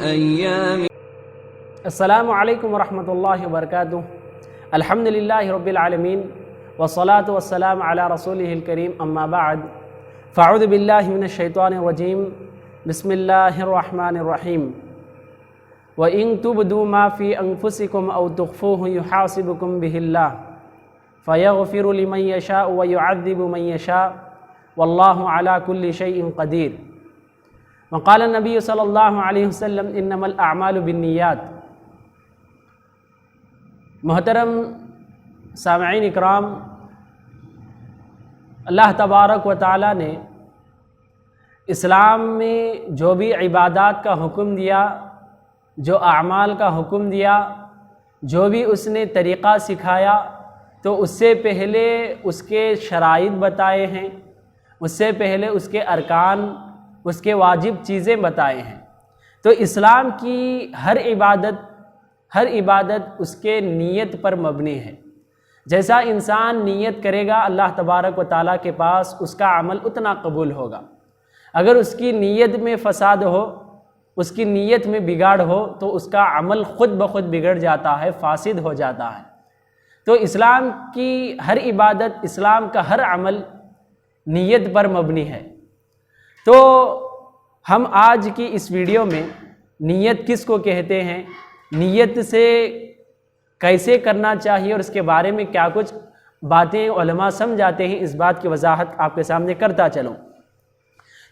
أيام. السلام علیکم ورحمۃ اللہ وبرکاتہ. الحمدللہ رب العالمین والصلاة والسلام علی رسولہ الکریم، اما بعد فاعوذ باللہ من الشیطان الرجیم. بسم اللہ الرحمن الرحیم. وَإِن تُبْدُوا مَا فِي أَنفُسِكُمْ أَوْ تُخْفُوهُ يُحَاسِبْكُم بِهِ اللَّهُ فَيَغْفِرُ لِمَن يَشَاءُ وَيُعَذِّبُ مَن يَشَاءُ وَاللَّهُ عَلَى كُلِّ شَيْءٍ قَدِيرٌ. وقال النبی صلی اللہ علیہ وسلم انما الاعمال بالنیات. محترم سامعین اکرام، اللہ تبارک و تعالیٰ نے اسلام میں جو بھی عبادات کا حکم دیا، جو اعمال کا حکم دیا، جو بھی اس نے طریقہ سکھایا، تو اس سے پہلے اس کے شرائط بتائے ہیں، اس سے پہلے اس کے ارکان، اس کے واجب چیزیں بتائے ہیں. تو اسلام کی ہر عبادت اس کے نیت پر مبنی ہے. جیسا انسان نیت کرے گا اللہ تبارک و تعالیٰ کے پاس اس کا عمل اتنا قبول ہوگا. اگر اس کی نیت میں فساد ہو، اس کی نیت میں بگاڑ ہو، تو اس کا عمل خود بخود بگڑ جاتا ہے، فاسد ہو جاتا ہے. تو اسلام کی ہر عبادت، اسلام کا ہر عمل نیت پر مبنی ہے. تو ہم آج کی اس ویڈیو میں نیت کس کو کہتے ہیں، نیت سے کیسے کرنا چاہیے اور اس کے بارے میں کیا کچھ باتیں علماء سمجھاتے ہیں، اس بات کی وضاحت آپ کے سامنے کرتا چلوں.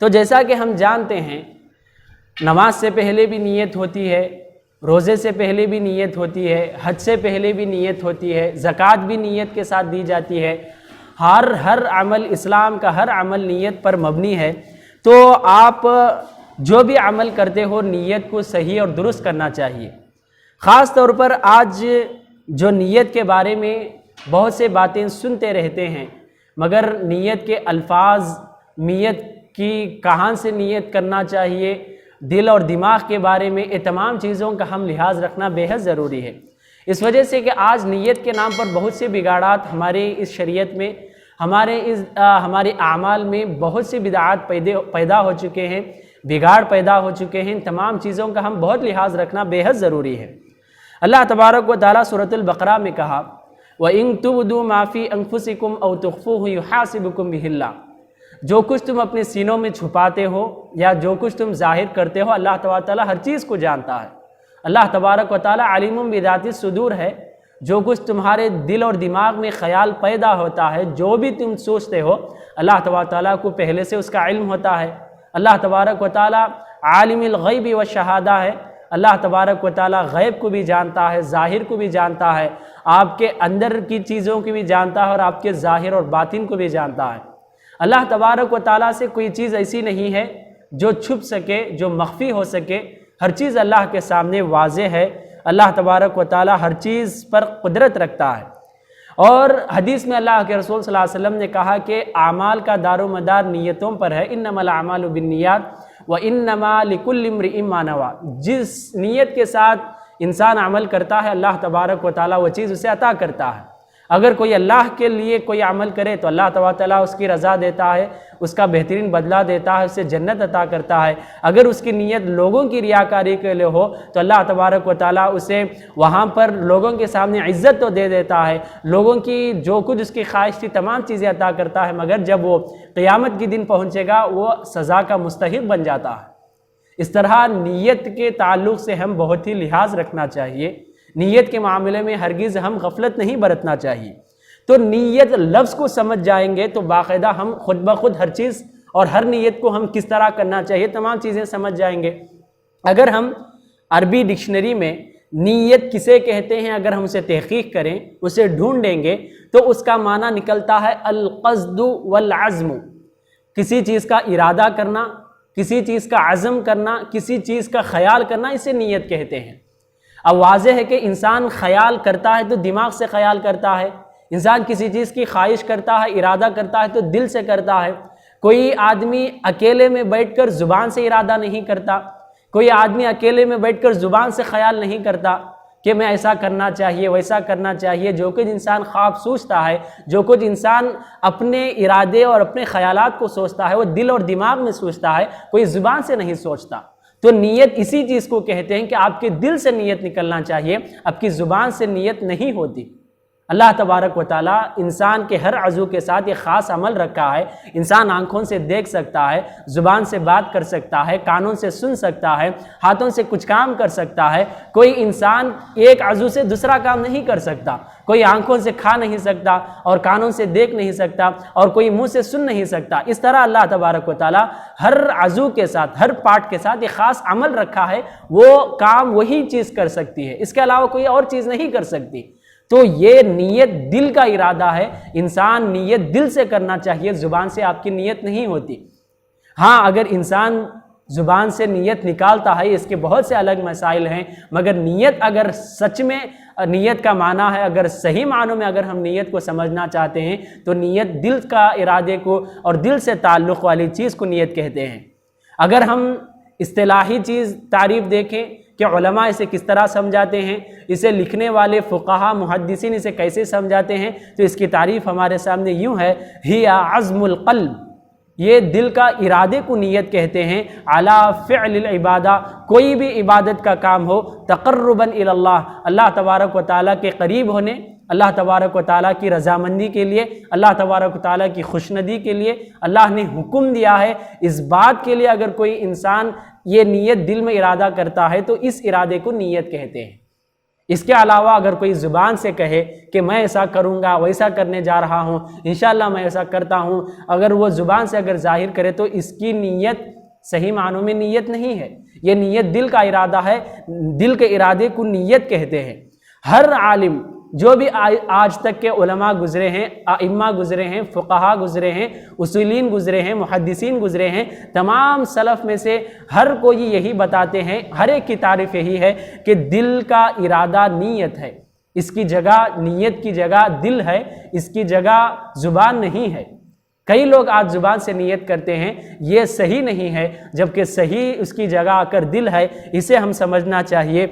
تو جیسا کہ ہم جانتے ہیں، نماز سے پہلے بھی نیت ہوتی ہے، روزے سے پہلے بھی نیت ہوتی ہے، حج سے پہلے بھی نیت ہوتی ہے، زکوٰۃ بھی نیت کے ساتھ دی جاتی ہے. ہر عمل، اسلام کا ہر عمل نیت پر مبنی ہے. تو آپ جو بھی عمل کرتے ہو نیت کو صحیح اور درست کرنا چاہیے. خاص طور پر آج جو نیت کے بارے میں بہت سے باتیں سنتے رہتے ہیں، مگر نیت کے الفاظ، نیت کی کہاں سے نیت کرنا چاہیے، دل اور دماغ کے بارے میں، یہ تمام چیزوں کا ہم لحاظ رکھنا بے حد ضروری ہے. اس وجہ سے کہ آج نیت کے نام پر بہت سے بگاڑات ہمارے اس شریعت میں، ہمارے اعمال میں بہت سی بدعات پیدا ہو چکے ہیں، بگاڑ پیدا ہو چکے ہیں. تمام چیزوں کا ہم بہت لحاظ رکھنا بے حد ضروری ہے. اللہ تبارک و تعالیٰ سورۃ البقرہ میں کہا وَإِن تُبْدُوا مَا فِي أَنفُسِكُمْ أَوْ تُخْفُوهُ يُحَاسِبْكُم بِهِ اللَّهُ. جو کچھ تم اپنے سینوں میں چھپاتے ہو یا جو کچھ تم ظاہر کرتے ہو، اللہ تبارک و تعالیٰ ہر چیز کو جانتا ہے. اللہ تبارک و تعالیٰ علیم بذات الصدور ہے. جو کچھ تمہارے دل اور دماغ میں خیال پیدا ہوتا ہے، جو بھی تم سوچتے ہو، اللہ تبارک و تعالیٰ کو پہلے سے اس کا علم ہوتا ہے. اللہ تبارک و تعالیٰ عالم الغیب والشہادہ ہے. اللہ تبارک و تعالیٰ غیب کو بھی جانتا ہے، ظاہر کو بھی جانتا ہے، آپ کے اندر کی چیزوں کو بھی جانتا ہے اور آپ کے ظاہر اور باطن کو بھی جانتا ہے. اللہ تبارک و تعالیٰ سے کوئی چیز ایسی نہیں ہے جو چھپ سکے، جو مخفی ہو سکے. ہر چیز اللہ کے سامنے واضح ہے. اللہ تبارک و تعالیٰ ہر چیز پر قدرت رکھتا ہے. اور حدیث میں اللہ کے رسول صلی اللہ علیہ وسلم نے کہا کہ اعمال کا دار و مدار نیتوں پر ہے. انما الاعمال بالنیات وانما لکل امرئ ما نوى. جس نیت کے ساتھ انسان عمل کرتا ہے، اللہ تبارک و تعالیٰ وہ چیز اسے عطا کرتا ہے. اگر کوئی اللہ کے لیے کوئی عمل کرے تو اللہ تبارک و تعالیٰ اس کی رضا دیتا ہے، اس کا بہترین بدلہ دیتا ہے، اسے جنت عطا کرتا ہے. اگر اس کی نیت لوگوں کی ریاکاری کے لیے ہو تو اللہ تبارک و تعالیٰ اسے وہاں پر لوگوں کے سامنے عزت تو دے دیتا ہے، لوگوں کی جو کچھ اس کی خواہش تھی تمام چیزیں عطا کرتا ہے، مگر جب وہ قیامت کی دن پہنچے گا وہ سزا کا مستحق بن جاتا ہے. اس طرح نیت کے تعلق سے ہم بہت ہی لحاظ رکھنا چاہیے. نیت کے معاملے میں ہرگز ہم غفلت نہیں برتنا چاہیے. تو نیت لفظ کو سمجھ جائیں گے تو باقاعدہ ہم خود بخود ہر چیز اور ہر نیت کو ہم کس طرح کرنا چاہیے تمام چیزیں سمجھ جائیں گے. اگر ہم عربی ڈکشنری میں نیت کسے کہتے ہیں اگر ہم اسے تحقیق کریں، اسے ڈھونڈیں گے تو اس کا معنی نکلتا ہے القصد والعزم. کسی چیز کا ارادہ کرنا، کسی چیز کا عزم کرنا، کسی چیز کا خیال کرنا، اسے نیت کہتے ہیں. اب واضح ہے کہ انسان خیال کرتا ہے تو دماغ سے خیال کرتا ہے، انسان کسی چیز کی خواہش کرتا ہے، ارادہ کرتا ہے تو دل سے کرتا ہے. کوئی آدمی اکیلے میں بیٹھ کر زبان سے ارادہ نہیں کرتا، کوئی آدمی اکیلے میں بیٹھ کر زبان سے خیال نہیں کرتا کہ میں ایسا کرنا چاہیے، ویسا کرنا چاہیے. جو کچھ انسان خواب سوچتا ہے، جو کچھ انسان اپنے ارادے اور اپنے خیالات کو سوچتا ہے، وہ دل اور دماغ میں سوچتا ہے، کوئی زبان سے نہیں سوچتا. تو نیت اسی چیز کو کہتے ہیں کہ آپ کے دل سے نیت نکلنا چاہیے، آپ کی زبان سے نیت نہیں ہوتی۔ اللہ تبارک و تعالیٰ انسان کے ہر عضو کے ساتھ ایک خاص عمل رکھا ہے۔ انسان آنکھوں سے دیکھ سکتا ہے، زبان سے بات کر سکتا ہے، کانوں سے سن سکتا ہے، ہاتھوں سے کچھ کام کر سکتا ہے۔ کوئی انسان ایک عضو سے دوسرا کام نہیں کر سکتا، کوئی آنکھوں سے کھا نہیں سکتا اور کانوں سے دیکھ نہیں سکتا اور کوئی منہ سے سن نہیں سکتا۔ اس طرح اللہ تبارک و تعالیٰ ہر عضو کے ساتھ، ہر پارٹ کے ساتھ ایک خاص عمل رکھا ہے، وہ کام وہی چیز کر سکتی ہے، اس کے علاوہ کوئی اور چیز نہیں کر سکتی۔ تو یہ نیت دل کا ارادہ ہے، انسان نیت دل سے کرنا چاہیے، زبان سے آپ کی نیت نہیں ہوتی۔ ہاں اگر انسان زبان سے نیت نکالتا ہے، اس کے بہت سے الگ مسائل ہیں، مگر نیت اگر سچ میں نیت کا معنی ہے، اگر صحیح معنوں میں اگر ہم نیت کو سمجھنا چاہتے ہیں تو نیت دل کا ارادے کو اور دل سے تعلق والی چیز کو نیت کہتے ہیں۔ اگر ہم اصطلاحی چیز تعریف دیکھیں کہ علماء اسے کس طرح سمجھاتے ہیں، اسے لکھنے والے فقہا محدثین اسے کیسے سمجھاتے ہیں، تو اس کی تعریف ہمارے سامنے یوں ہے، ہی عزم القلب، یہ دل کا ارادے کو نیت کہتے ہیں، علی فعل العبادہ، کوئی بھی عبادت کا کام ہو، تقربا الی اللہ، اللہ تبارک و تعالیٰ کے قریب ہونے، اللہ تبارک و تعالیٰ کی رضامندی کے لیے، اللہ تبارک و تعالیٰ کی خوشندی کے لیے اللہ نے حکم دیا ہے، اس بات کے لیے اگر کوئی انسان یہ نیت دل میں ارادہ کرتا ہے تو اس ارادے کو نیت کہتے ہیں۔ اس کے علاوہ اگر کوئی زبان سے کہے کہ میں ایسا کروں گا، ویسا کرنے جا رہا ہوں، انشاءاللہ میں ایسا کرتا ہوں، اگر وہ زبان سے اگر ظاہر کرے تو اس کی نیت صحیح معنوں میں نیت نہیں ہے، یہ نیت دل کا ارادہ ہے، دل کے ارادے کو نیت کہتے ہیں۔ ہر عالم جو بھی آج تک کے علماء گزرے ہیں، ائمہ گزرے ہیں، فقہا گزرے ہیں، اصولین گزرے ہیں، محدثین گزرے ہیں، تمام سلف میں سے ہر کوئی یہی بتاتے ہیں، ہر ایک کی تعریف یہی ہے کہ دل کا ارادہ نیت ہے، اس کی جگہ نیت کی جگہ دل ہے، اس کی جگہ زبان نہیں ہے۔ کئی لوگ آج زبان سے نیت کرتے ہیں، یہ صحیح نہیں ہے، جبکہ صحیح اس کی جگہ آ کر دل ہے، اسے ہم سمجھنا چاہیے۔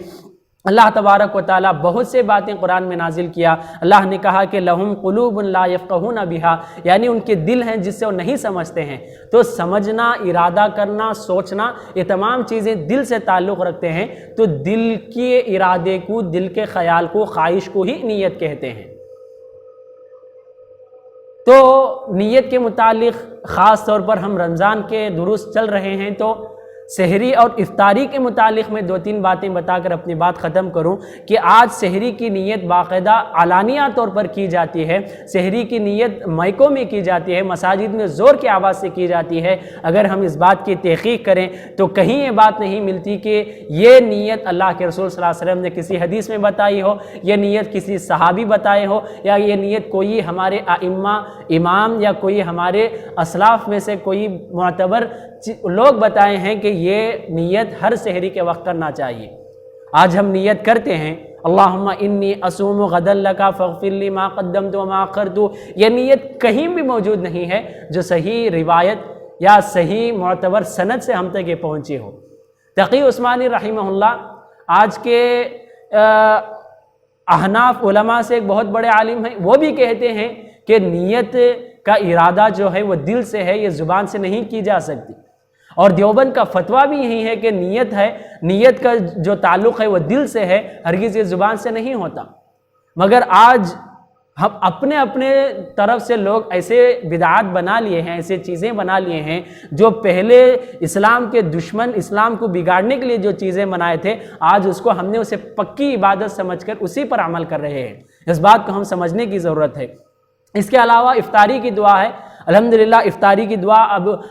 اللہ تبارک و تعالیٰ بہت سے باتیں قرآن میں نازل کیا، اللہ نے کہا کہ لہم قلوب لا یفقہون بہا، یعنی ان کے دل ہیں جس سے وہ نہیں سمجھتے ہیں۔ تو سمجھنا، ارادہ کرنا، سوچنا، یہ تمام چیزیں دل سے تعلق رکھتے ہیں، تو دل کے ارادے کو، دل کے خیال کو، خواہش کو ہی نیت کہتے ہیں۔ تو نیت کے متعلق خاص طور پر ہم رمضان کے دروس چل رہے ہیں، تو سحری اور افطاری کے متعلق میں 2-3 باتیں بتا کر اپنی بات ختم کروں کہ آج سحری کی نیت باقاعدہ علانیہ طور پر کی جاتی ہے، سحری کی نیت مائکوں میں کی جاتی ہے، مساجد میں زور کی آواز سے کی جاتی ہے۔ اگر ہم اس بات کی تحقیق کریں تو کہیں یہ بات نہیں ملتی کہ یہ نیت اللہ کے رسول صلی اللہ علیہ وسلم نے کسی حدیث میں بتائی ہو، یہ نیت کسی صحابی بتائے ہو، یا یہ نیت کوئی ہمارے ائمہ، امام یا کوئی ہمارے اسلاف میں سے کوئی معتبر لوگ بتائے ہیں کہ یہ نیت ہر سحری کے وقت کرنا چاہیے۔ آج ہم نیت کرتے ہیں اللہم انی اصوم غدا لک فاغفر لی ما قدمت وما اخرت، یہ نیت کہیں بھی موجود نہیں ہے جو صحیح روایت یا صحیح معتبر سند سے ہم تک یہ پہنچی ہو۔ تقی عثمانی رحمہ اللہ آج کے احناف علماء سے ایک بہت بڑے عالم ہیں، وہ بھی کہتے ہیں کہ نیت کا ارادہ جو ہے وہ دل سے ہے، یہ زبان سے نہیں کی جا سکتی۔ اور دیوبند کا فتویٰ بھی یہی ہے کہ نیت ہے، نیت کا جو تعلق ہے وہ دل سے ہے، ہرگز یہ زبان سے نہیں ہوتا۔ مگر آج ہم اپنے طرف سے لوگ ایسے بدعات بنا لیے ہیں، ایسے چیزیں بنا لیے ہیں جو پہلے اسلام کے دشمن اسلام کو بگاڑنے کے لیے جو چیزیں بنائے تھے، آج اس کو ہم نے اسے پکی عبادت سمجھ کر اسی پر عمل کر رہے ہیں۔ اس بات کو ہم سمجھنے کی ضرورت ہے۔ اس کے علاوہ افطاری کی دعا ہے، الحمدللہ افطاری کی دعا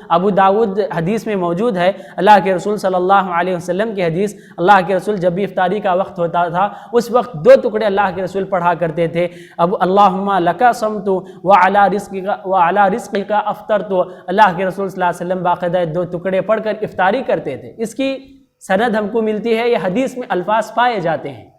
ابو داود حدیث میں موجود ہے، اللہ کے رسول صلی اللہ علیہ وسلم کی حدیث، اللہ کے رسول جب بھی افطاری کا وقت ہوتا تھا اس وقت 2 ٹکڑے اللہ کے رسول پڑھا کرتے تھے، اللہم لک صمت وعلی رزقک افطرت، اللہ کے رسول صلی اللہ علیہ وسلم باقاعدہ 2 ٹکڑے پڑھ کر افطاری کرتے تھے۔ اس کی سند ہم کو ملتی ہے، یہ حدیث میں الفاظ پائے جاتے ہیں۔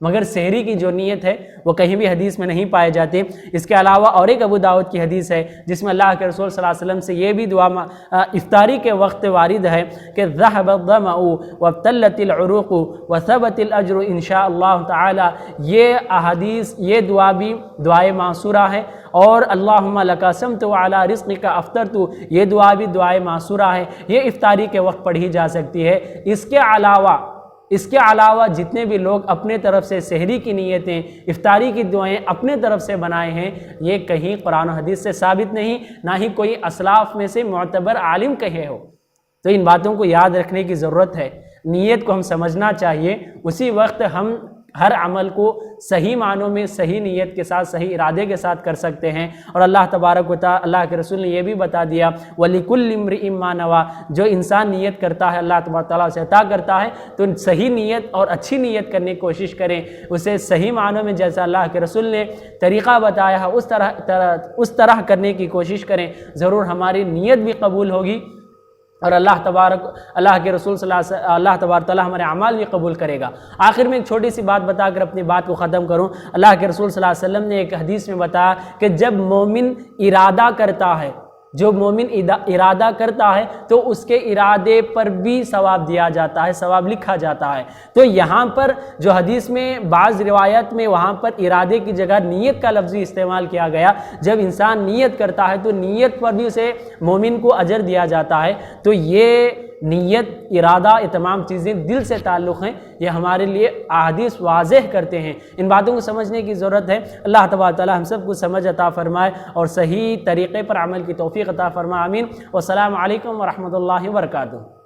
مگر سحری کی جو نیت ہے وہ کہیں بھی حدیث میں نہیں پائے جاتے۔ اس کے علاوہ اور ایک ابو داؤد کی حدیث ہے جس میں اللہ کے رسول صلی اللہ علیہ وسلم سے یہ بھی دعا افطاری کے وقت وارد ہے کہ ذہب الظمأ وابتلت العروق وثبت الاجر ان شاء اللہ تعالی۔ یہ احادیث، یہ دعا بھی دعائے معصورہ ہے، اور اللہم لک صمت وعلی رزقک افطرت، یہ دعا بھی دعائے معصورہ ہے، یہ افطاری کے وقت پڑھی جا سکتی ہے۔ اس کے علاوہ جتنے بھی لوگ اپنے طرف سے سحری کی نیتیں، افطاری کی دعائیں اپنے طرف سے بنائے ہیں، یہ کہیں قرآن و حدیث سے ثابت نہیں، نہ ہی کوئی اسلاف میں سے معتبر عالم کہے ہو۔ تو ان باتوں کو یاد رکھنے کی ضرورت ہے، نیت کو ہم سمجھنا چاہیے، اسی وقت ہم ہر عمل کو صحیح معنوں میں صحیح نیت کے ساتھ، صحیح ارادے کے ساتھ کر سکتے ہیں۔ اور اللہ تبارک و تعالی، اللہ کے رسول نے یہ بھی بتا دیا وَلِكُلِّ امْرِئٍ مَّا نَوَىٰ، جو انسان نیت کرتا ہے اللہ تبارک و تعالیٰ اسے عطا کرتا ہے، تو صحیح نیت اور اچھی نیت کرنے کی کوشش کریں، اسے صحیح معنوں میں جیسا اللہ کے رسول نے طریقہ بتایا ہے اس طرح کرنے کی کوشش کریں، ضرور ہماری نیت بھی قبول ہوگی، اور اللہ کے رسول صلی اللہ علیہ وسلم، اللہ تبارک تعالیٰ ہمارے اعمال بھی قبول کرے گا۔ آخر میں ایک چھوٹی سی بات بتا کر اپنی بات کو ختم کروں۔ اللہ کے رسول صلی اللہ علیہ وسلم نے ایک حدیث میں بتایا کہ جب مومن ارادہ کرتا ہے، جو مومن ارادہ کرتا ہے تو اس کے ارادے پر بھی ثواب دیا جاتا ہے، ثواب لکھا جاتا ہے۔ تو یہاں پر جو حدیث میں بعض روایت میں وہاں پر ارادے کی جگہ نیت کا لفظ استعمال کیا گیا، جب انسان نیت کرتا ہے تو نیت پر بھی اسے مومن کو اجر دیا جاتا ہے۔ تو یہ نیت، ارادہ، یہ تمام چیزیں دل سے تعلق ہیں، یہ ہمارے لیے احادیث واضح کرتے ہیں۔ ان باتوں کو سمجھنے کی ضرورت ہے۔ اللہ تبارک تعالیٰ ہم سب کو سمجھ عطا فرمائے اور صحیح طریقے پر عمل کی توفیق عطا فرمائے، آمین۔ والسلام علیکم ورحمۃ اللہ وبرکاتہ۔